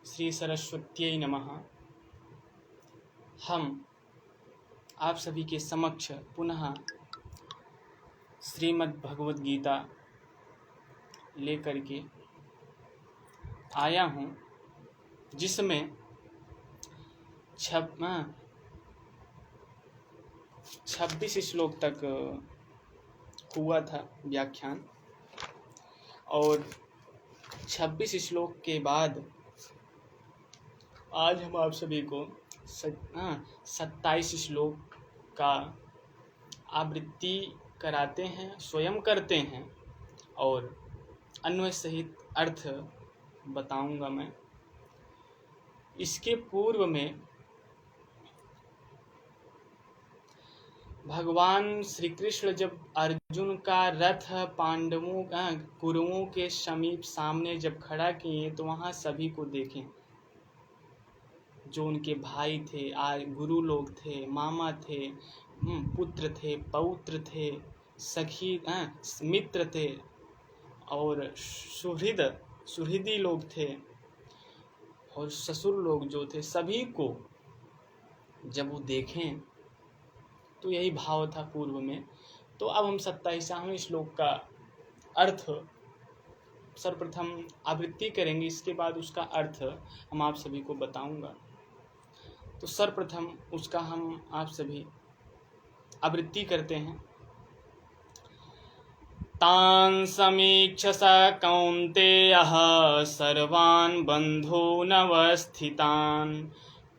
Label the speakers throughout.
Speaker 1: श्री सरस्वत्यै नमः। हम आप सभी के समक्ष पुनः श्रीमद् भगवद गीता लेकर के आया हूँ, जिसमें 26 श्लोक तक हुआ था व्याख्यान, और 26 श्लोक के बाद आज हम आप सभी को 27 श्लोक का आवृत्ति कराते हैं, स्वयं करते हैं और अन्वय सहित अर्थ बताऊंगा मैं। इसके पूर्व में भगवान श्री कृष्ण जब अर्जुन का रथ पांडवों कुरुओं के समीप सामने जब खड़ा किए तो वहाँ सभी को देखें, जो उनके भाई थे, गुरु लोग थे, मामा थे, पुत्र थे, पौत्र थे, सखी मित्र थे और सुहृदी लोग थे और ससुर लोग जो थे, सभी को जब वो देखें तो यही भाव था पूर्व में। तो अब हम 27वें श्लोक का अर्थ सर्वप्रथम आवृत्ति करेंगे, इसके बाद उसका अर्थ हम आप सभी को बताऊंगा। तो सर्वप्रथम उसका हम आप सभी आवृत्ति करते हैं। तान् समीक्ष कौन्तेयः सर्वान् बन्धूनवस्थितान्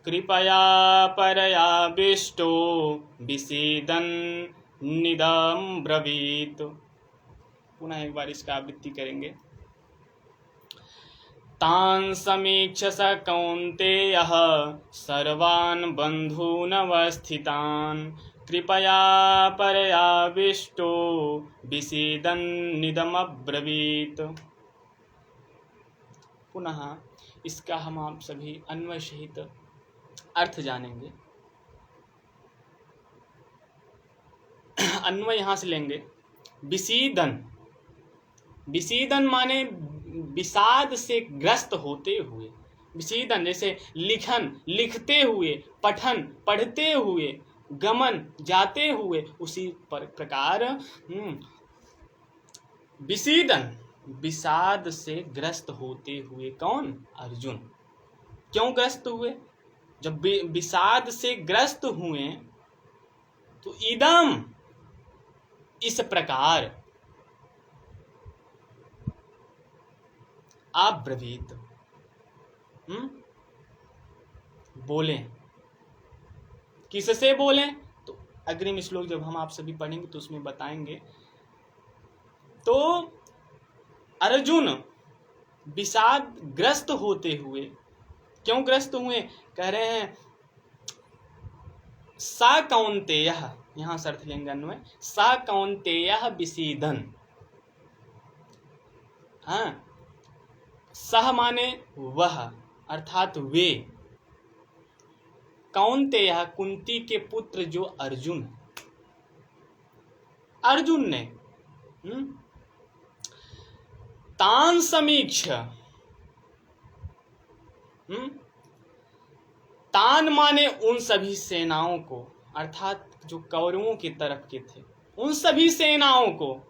Speaker 1: कृपया परयाविष्टो विषीदन्निदं ब्रवीत्। पुनः एक बार इसका आवृत्ति करेंगे। तान् समीक्ष कौन्तेयः सर्वान् बन्धूनवस्थितान् कृपया परयाविष्टो विषीदन्निदमब्रवीत्। पुनः इसका हम आप सभी अन्वय सहित अर्थ जानेंगे। अन्वय यहाँ से लेंगे। विषीदन माने विषाद से ग्रस्त होते हुए। विषीदन जैसे लिखन लिखते हुए, पठन पढ़ते हुए, गमन जाते हुए, उसी प्रकार विषीदन विषाद से ग्रस्त होते हुए। कौन? अर्जुन। क्यों ग्रस्त हुए? जब विषाद से ग्रस्त हुए तो इदम इस प्रकार आप ब्रवीत बोलें। किससे बोलें? तो अग्रिम श्लोक जब हम आप सभी पढ़ेंगे तो उसमें बताएंगे। तो अर्जुन विषाद ग्रस्त होते हुए, क्यों ग्रस्त हुए? कह रहे हैं सा कौन्तेयः, यहाँ से अर्थ लेंगे अन्वय। सा कौन्तेयः विषीदन्। सह माने वह, अर्थात वे। कौन्तेयः कुंती के पुत्र जो अर्जुन। अर्जुन ने तान् समीक्ष, तान माने उन सभी सेनाओं को, अर्थात जो कौरवों की तरफ के थे, उन सभी सेनाओं को।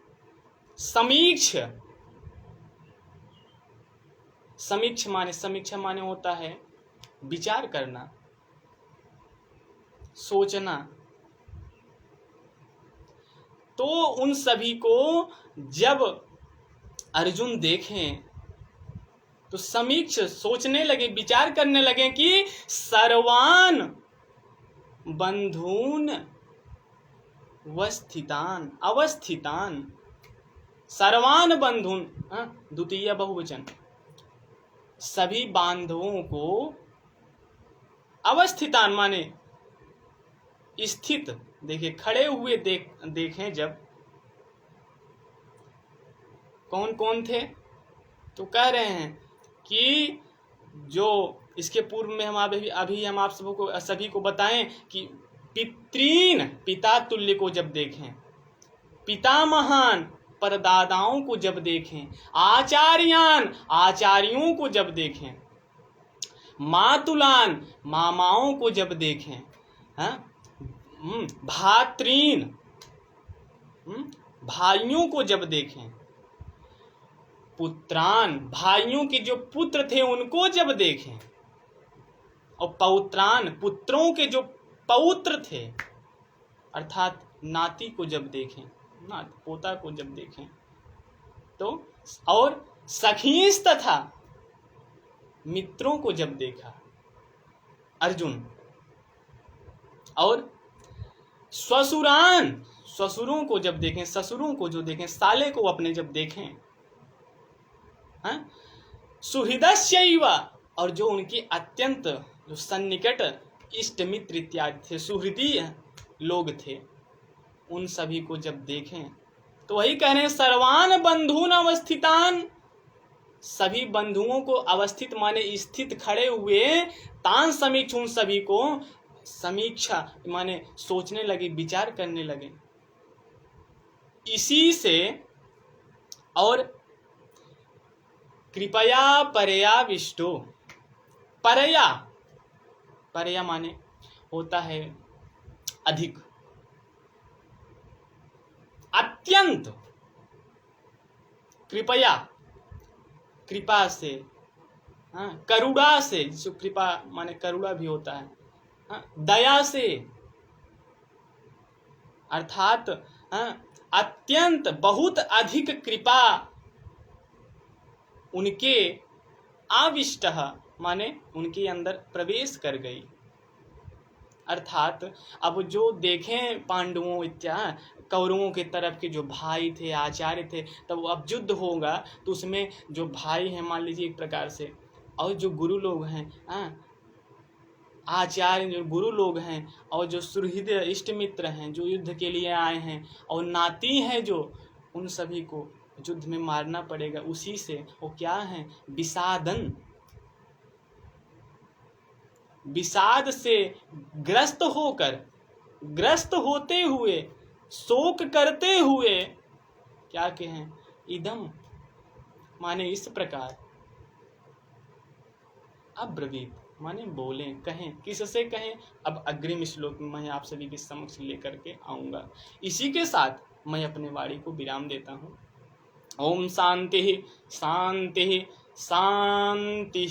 Speaker 1: समीक्ष, समीक्षा माने होता है विचार करना, सोचना। तो उन सभी को जब अर्जुन देखें तो समीक्ष सोचने लगे, विचार करने लगे कि सर्वान बंधून अवस्थितान। सर्वान बंधून द्वितीय बहुवचन, सभी बांधवों को। अवस्थितान माने स्थित, देखिए खड़े हुए देखें जब। कौन कौन थे? तो कह रहे हैं कि जो इसके पूर्व में हम अभी हम आप सभी को बताएं कि पितृन, पिता तुल्य को जब देखें, पितामहान परदादाओं को जब देखें, आचार्यान आचार्यों को जब देखें, मातुलान, मामाओं को जब देखें, भातृन, भाइयों को जब देखें, पुत्रान, भाइयों के जो पुत्र थे उनको जब देखें, और पौत्रान, पुत्रों के जो पौत्र थे, अर्थात नाती को जब देखें, पोता को जब देखें, तो और सखींस तथा मित्रों को जब देखा अर्जुन, और ससुरान, ससुरों को जब देखें, ससुरों को जो देखें, साले को अपने जब देखें, सुहृदस्यैव, और जो उनकी अत्यंत जो सन्निकट इष्ट मित्र इत्यादि थे, सुहृदीय लोग थे, उन सभी को जब देखें, तो वही कह रहे हैं सर्वान बंधून अवस्थितान, सभी बंधुओं को अवस्थित माने स्थित खड़े हुए, तान समीक्ष, उन सभी को समीक्षा माने सोचने लगे, विचार करने लगे। इसी से और कृपया परयाविष्टो, परया, परया माने होता है अधिक, अत्यंत, कृपया, कृपा से, करुणा से, जो कृपा माने करुणा भी होता है, दया से, अर्थात अत्यंत बहुत अधिक कृपा उनके आविष्ट माने उनके अंदर प्रवेश कर गई। अर्थात अब जो देखें पांडवों इत्यादि कौरवों के तरफ के जो भाई थे, आचार्य थे, तब अब युद्ध होगा तो उसमें जो भाई हैं मान लीजिए एक प्रकार से, और जो गुरु लोग हैं, आचार्य जो गुरु लोग हैं, और जो सुहृद इष्ट मित्र हैं जो युद्ध के लिए आए हैं, और नाती हैं जो, उन सभी को युद्ध में मारना पड़ेगा। उसी से वो क्या है, विषादन, विषाद से ग्रस्त होकर, ग्रस्त होते हुए, शोक करते हुए, क्या कहें, इदम माने इस प्रकार, अब्रवीत माने बोले, कहें, किससे कहें, अब अग्रिम श्लोक में मैं आप सभी के समक्ष लेकर के आऊंगा। इसी के साथ मैं अपने वाणी को विराम देता हूँ। ओम शांति शांति शांति।